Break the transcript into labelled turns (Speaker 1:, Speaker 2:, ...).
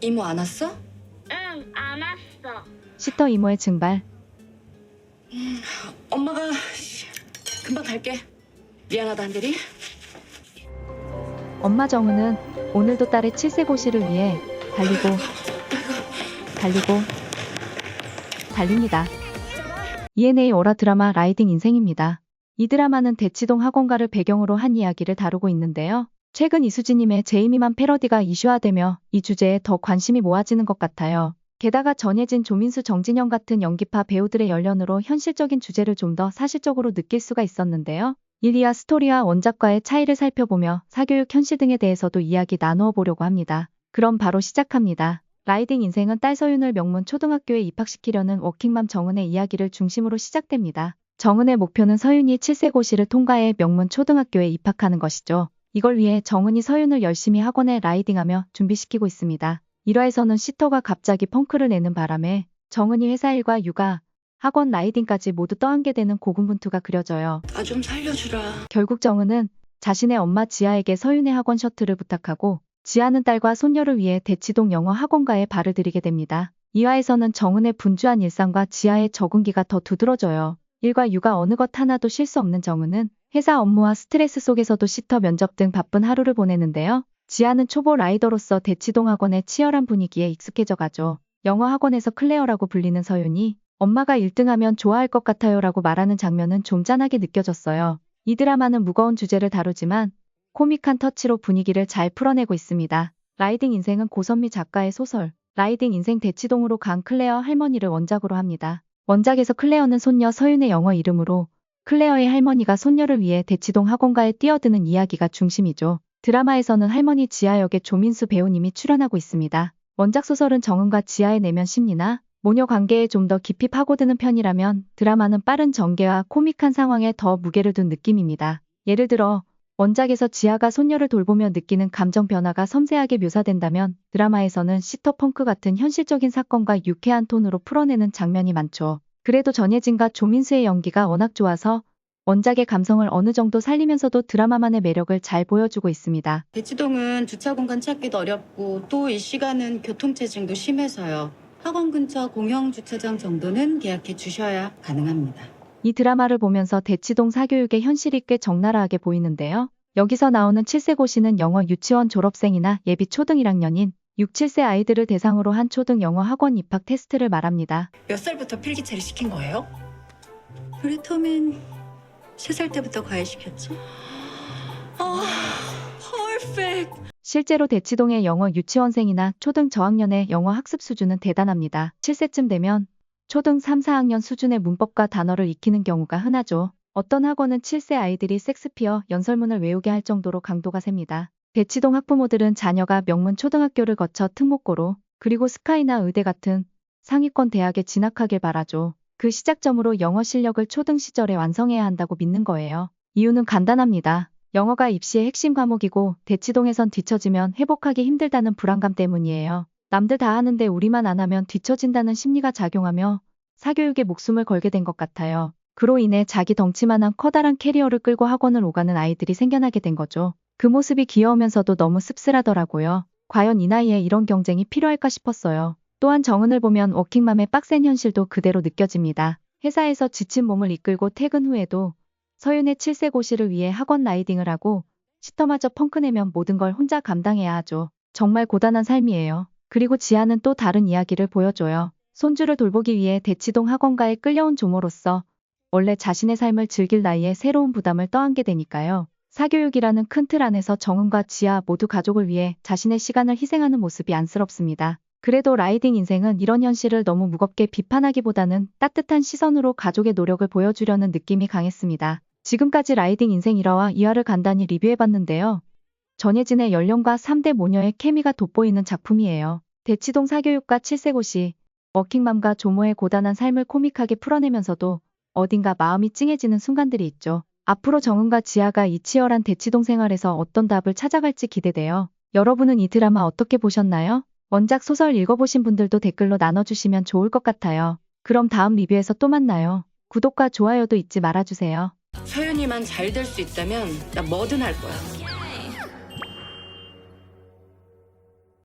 Speaker 1: 이모 안 왔어?
Speaker 2: 응, 안 왔어.
Speaker 3: 시터 이모의 증발.
Speaker 1: 엄마가 금방 갈게. 미안하다 한대리.
Speaker 3: 엄마 정은은 오늘도 딸의 칠세고시를 위해 달립니다. ENA 월화 드라마 라이딩 인생입니다. 이 드라마는 대치동 학원가를 배경으로 한 이야기를 다루고 있는데요. 최근 이수지님의 제이미만 패러디가 이슈화되며 이 주제에 더 관심이 모아지는 것 같아요. 게다가 전예진, 조민수, 정진영 같은 연기파 배우들의 연련으로 현실적인 주제를 좀 더 사실적으로 느낄 수가 있었는데요. 일리와 스토리와 원작과의 차이를 살펴보며 사교육 현실 등에 대해서도 이야기 나누어 보려고 합니다. 그럼 바로 시작합니다. 라이딩 인생은 딸 서윤을 명문 초등학교에 입학시키려는 워킹맘 정은의 이야기를 중심으로 시작됩니다. 정은의 목표는 서윤이 칠세고시를 통과해 명문 초등학교에 입학하는 것이죠. 이걸 위해 정은이 서윤을 열심히 학원에 라이딩하며 준비시키고 있습니다. 1화에서는 시터가 갑자기 펑크를 내는 바람에 정은이 회사 일과 육아, 학원 라이딩까지 모두 떠안게 되는 고군분투가 그려져요.
Speaker 1: 나 좀 살려주라.
Speaker 3: 결국 정은은 자신의 엄마 지아에게 서윤의 학원 셔틀을 부탁하고 지아는 딸과 손녀를 위해 대치동 영어 학원가에 발을 들이게 됩니다. 2화에서는 정은의 분주한 일상과 지아의 적응기가 더 두드러져요. 일과 육아 어느 것 하나도 쉴 수 없는 정은은 회사 업무와 스트레스 속에서도 시터 면접 등 바쁜 하루를 보내는데요. 지아는 초보 라이더로서 대치동 학원의 치열한 분위기에 익숙해져 가죠. 영어 학원에서 클레어라고 불리는 서윤이 엄마가 1등하면 좋아할 것 같아요 라고 말하는 장면은 좀 짠하게 느껴졌어요. 이 드라마는 무거운 주제를 다루지만 코믹한 터치로 분위기를 잘 풀어내고 있습니다. 라이딩 인생은 고선미 작가의 소설 라이딩 인생 대치동으로 간 클레어 할머니를 원작으로 합니다. 원작에서 클레어는 손녀 서윤의 영어 이름으로 클레어의 할머니가 손녀를 위해 대치동 학원가에 뛰어드는 이야기가 중심이죠. 드라마에서는 할머니 지아 역의 조민수 배우님이 출연하고 있습니다. 원작 소설은 정은과 지아의 내면 심리나 모녀 관계에 좀 더 깊이 파고드는 편이라면 드라마는 빠른 전개와 코믹한 상황에 더 무게를 둔 느낌입니다. 예를 들어 원작에서 지아가 손녀를 돌보며 느끼는 감정 변화가 섬세하게 묘사된다면 드라마에서는 시터 펑크 같은 현실적인 사건과 유쾌한 톤으로 풀어내는 장면이 많죠. 그래도 전예진과 조민수의 연기가 워낙 좋아서 원작의 감성을 어느 정도 살리면서도 드라마만의 매력을 잘 보여주고 있습니다.
Speaker 1: 대치동은 주차 공간 찾기도 어렵고 또 이 시간은 교통체증도 심해서요. 학원 근처 공영 주차장 정도는 계약해 주셔야 가능합니다.
Speaker 3: 이 드라마를 보면서 대치동 사교육의 현실이 꽤 적나라하게 보이는데요. 여기서 나오는 칠세고시는 영어 유치원 졸업생이나 예비 초등 1학년인 6, 7세 아이들을 대상으로 한 초등 영어 학원 입학 테스트를 말합니다.
Speaker 1: 몇 살부터 필기체를 시킨 거예요? 우리 토민 3살 때부터 과외시켰죠? 아, 퍼펙트.
Speaker 3: 실제로 대치동의 영어 유치원생이나 초등 저학년의 영어 학습 수준은 대단합니다. 7세쯤 되면 초등 3, 4학년 수준의 문법과 단어를 익히는 경우가 흔하죠. 어떤 학원은 7세 아이들이 섹스피어 연설문을 외우게 할 정도로 강도가 셉니다. 대치동 학부모들은 자녀가 명문 초등학교를 거쳐 특목고로 그리고 스카이나 의대 같은 상위권 대학에 진학하길 바라죠. 그 시작점으로 영어 실력을 초등 시절에 완성해야 한다고 믿는 거예요. 이유는 간단합니다. 영어가 입시의 핵심 과목이고 대치동에선 뒤처지면 회복하기 힘들다는 불안감 때문이에요. 남들 다 하는데 우리만 안 하면 뒤처진다는 심리가 작용하며 사교육에 목숨을 걸게 된 것 같아요. 그로 인해 자기 덩치만한 커다란 캐리어를 끌고 학원을 오가는 아이들이 생겨나게 된 거죠. 그 모습이 귀여우면서도 너무 씁쓸하더라고요. 과연 이 나이에 이런 경쟁이 필요할까 싶었어요. 또한 정은을 보면 워킹맘의 빡센 현실도 그대로 느껴집니다. 회사에서 지친 몸을 이끌고 퇴근 후에도 서윤의 7세고시를 위해 학원 라이딩을 하고 시터마저 펑크내면 모든 걸 혼자 감당해야 하죠. 정말 고단한 삶이에요. 그리고 지아는 또 다른 이야기를 보여줘요. 손주를 돌보기 위해 대치동 학원가에 끌려온 조모로서 원래 자신의 삶을 즐길 나이에 새로운 부담을 떠안게 되니까요. 사교육이라는 큰 틀 안에서 정은과 지아 모두 가족을 위해 자신의 시간을 희생하는 모습이 안쓰럽습니다. 그래도 라이딩 인생은 이런 현실을 너무 무겁게 비판하기보다는 따뜻한 시선으로 가족의 노력을 보여주려는 느낌이 강했습니다. 지금까지 라이딩 인생 1화와 2화를 간단히 리뷰해봤는데요. 전예진의 연령과 3대 모녀의 케미가 돋보이는 작품이에요. 대치동 사교육과 7세고시, 워킹맘과 조모의 고단한 삶을 코믹하게 풀어내면서도 어딘가 마음이 찡해지는 순간들이 있죠. 앞으로 정은과 지아가 이 치열한 대치동 생활에서 어떤 답을 찾아갈지 기대돼요. 여러분은 이 드라마 어떻게 보셨나요? 원작 소설 읽어보신 분들도 댓글로 나눠주시면 좋을 것 같아요. 그럼 다음 리뷰에서 또 만나요. 구독과 좋아요도 잊지 말아주세요.
Speaker 1: 서윤이만 잘 될 수 있다면 나 뭐든 할 거야.